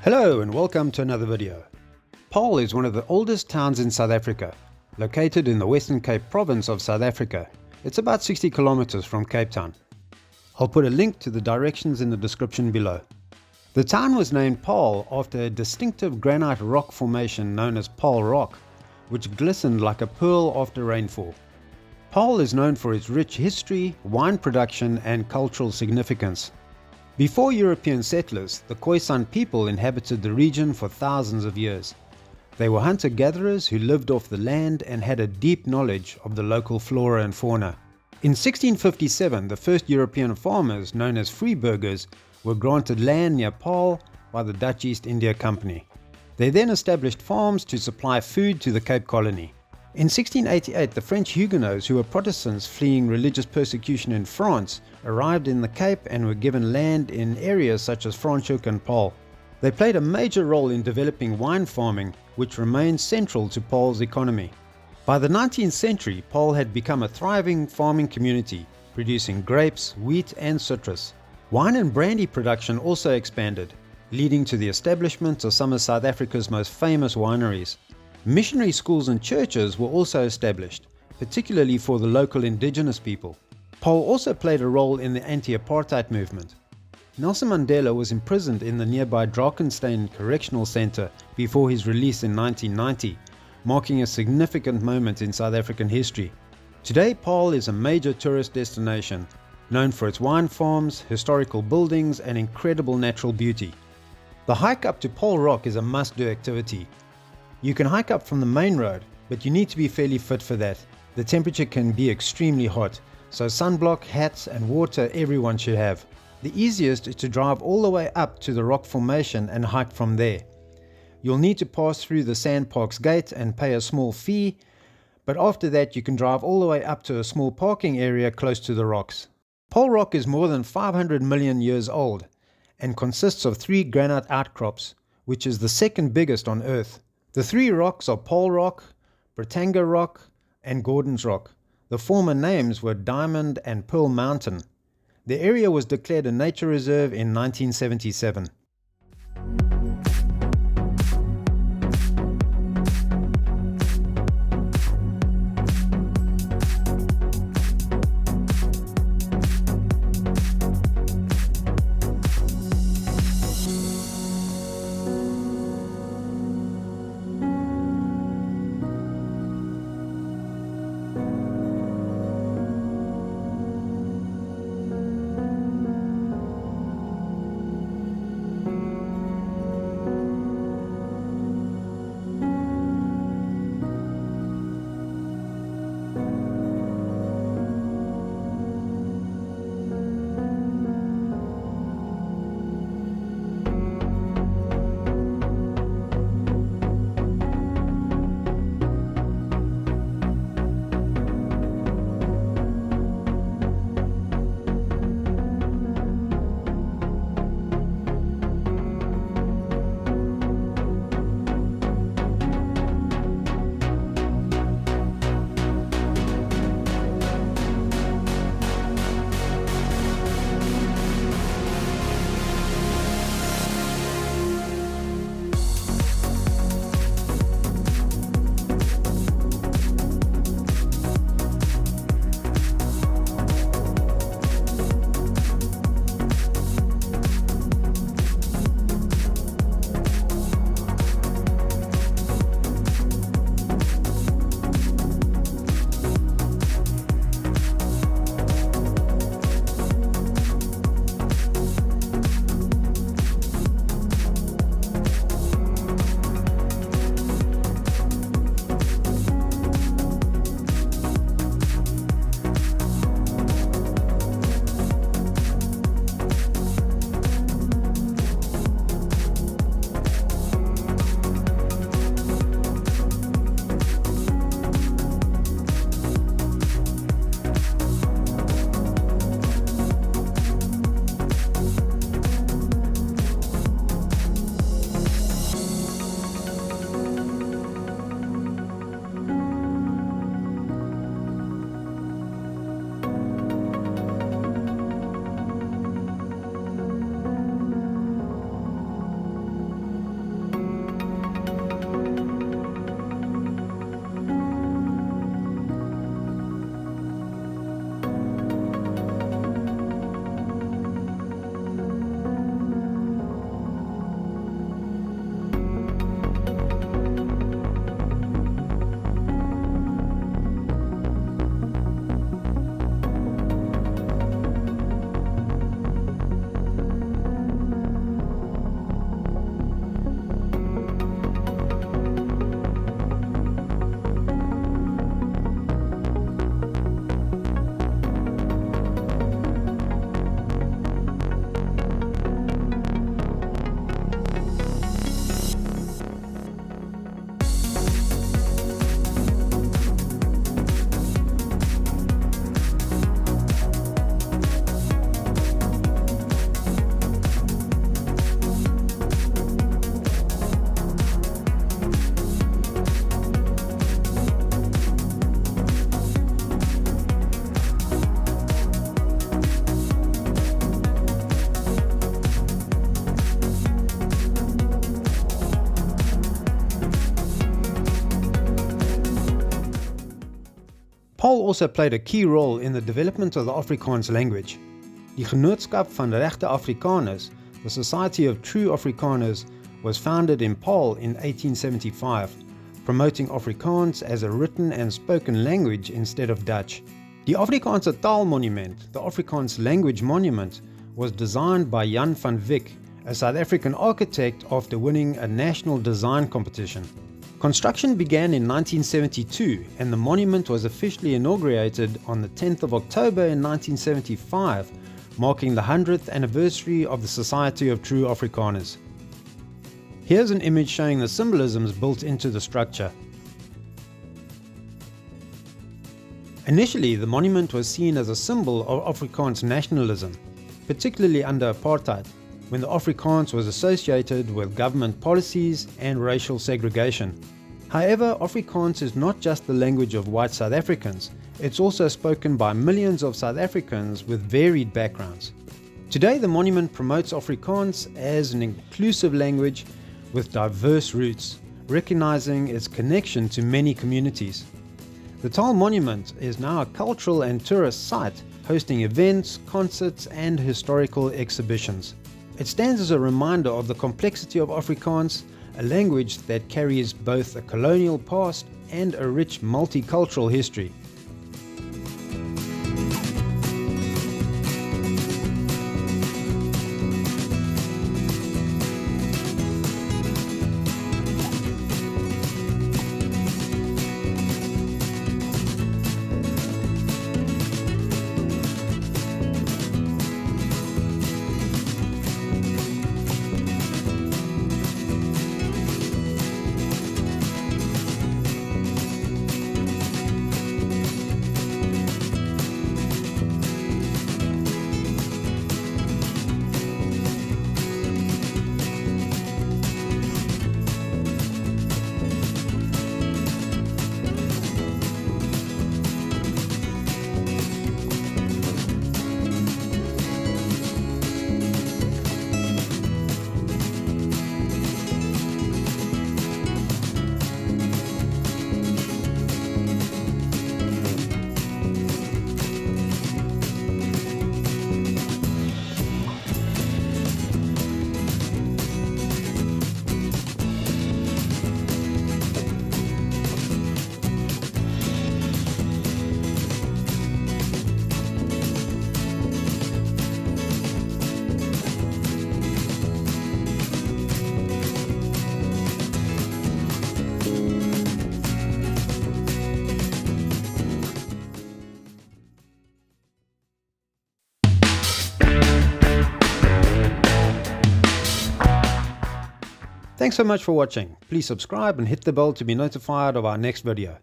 Hello and welcome to another video. Paarl is one of the oldest towns in South Africa, located in the Western Cape province of South Africa. It's about 60 kilometers from Cape Town. I'll put a link to the directions in the description below. The town was named Paarl after a distinctive granite rock formation known as Paarl Rock, which glistened like a pearl after rainfall. Paarl is known for its rich history, wine production and cultural significance. Before European settlers, the Khoisan people inhabited the region for thousands of years. They were hunter-gatherers who lived off the land and had a deep knowledge of the local flora and fauna. In 1657, the first European farmers, known as freeburgers, were granted land near Paarl by the Dutch East India Company. They then established farms to supply food to the Cape Colony. In 1688, the French Huguenots, who were Protestants fleeing religious persecution in France, arrived in the Cape and were given land in areas such as Franschhoek and Paarl. They played a major role in developing wine farming, which remains central to Paarl's economy. By the 19th century, Paarl had become a thriving farming community, producing grapes, wheat and citrus. Wine and brandy production also expanded, leading to the establishment of some of South Africa's most famous wineries. Missionary schools and churches were also established, particularly for the local indigenous people. Paarl also played a role in the anti-apartheid movement. Nelson Mandela was imprisoned in the nearby Drakenstein Correctional Centre before his release in 1990, marking a significant moment in South African history. Today, Paarl is a major tourist destination, known for its wine farms, historical buildings and incredible natural beauty. The hike up to Paarl Rock is a must-do activity. You can hike up from the main road, but you need to be fairly fit for that. The temperature can be extremely hot, so sunblock, hats and water everyone should have. The easiest is to drive all the way up to the rock formation and hike from there. You'll need to pass through the Sandparks gate and pay a small fee, but after that you can drive all the way up to a small parking area close to the rocks. Paarl Rock is more than 500 million years old and consists of 3 granite outcrops, which is the second biggest on Earth. The 3 rocks are Paarl Rock, Britanga Rock and Gordon's Rock. The former names were Diamond and Pearl Mountain. The area was declared a nature reserve in 1977. also played a key role in the development of the Afrikaans language. Die Genootskap van Regte Afrikaners, the Society of True Afrikaners, was founded in Paarl in 1875, promoting Afrikaans as a written and spoken language instead of Dutch. The Afrikaanse Taal Monument, the Afrikaans Language Monument, was designed by Jan van Wyk, a South African architect, after winning a national design competition. Construction began in 1972 and the monument was officially inaugurated on the 10th of October in 1975, marking the 100th anniversary of the Society of True Afrikaners. Here's an image showing the symbolisms built into the structure. Initially, the monument was seen as a symbol of Afrikaans nationalism, particularly under apartheid, when the Afrikaans was associated with government policies and racial segregation. However, Afrikaans is not just the language of white South Africans, it's also spoken by millions of South Africans with varied backgrounds. Today, the monument promotes Afrikaans as an inclusive language with diverse roots, recognizing its connection to many communities. The Taal Monument is now a cultural and tourist site, hosting events, concerts, and historical exhibitions. It stands as a reminder of the complexity of Afrikaans, a language that carries both a colonial past and a rich multicultural history. Thanks so much for watching. Please subscribe and hit the bell to be notified of our next video.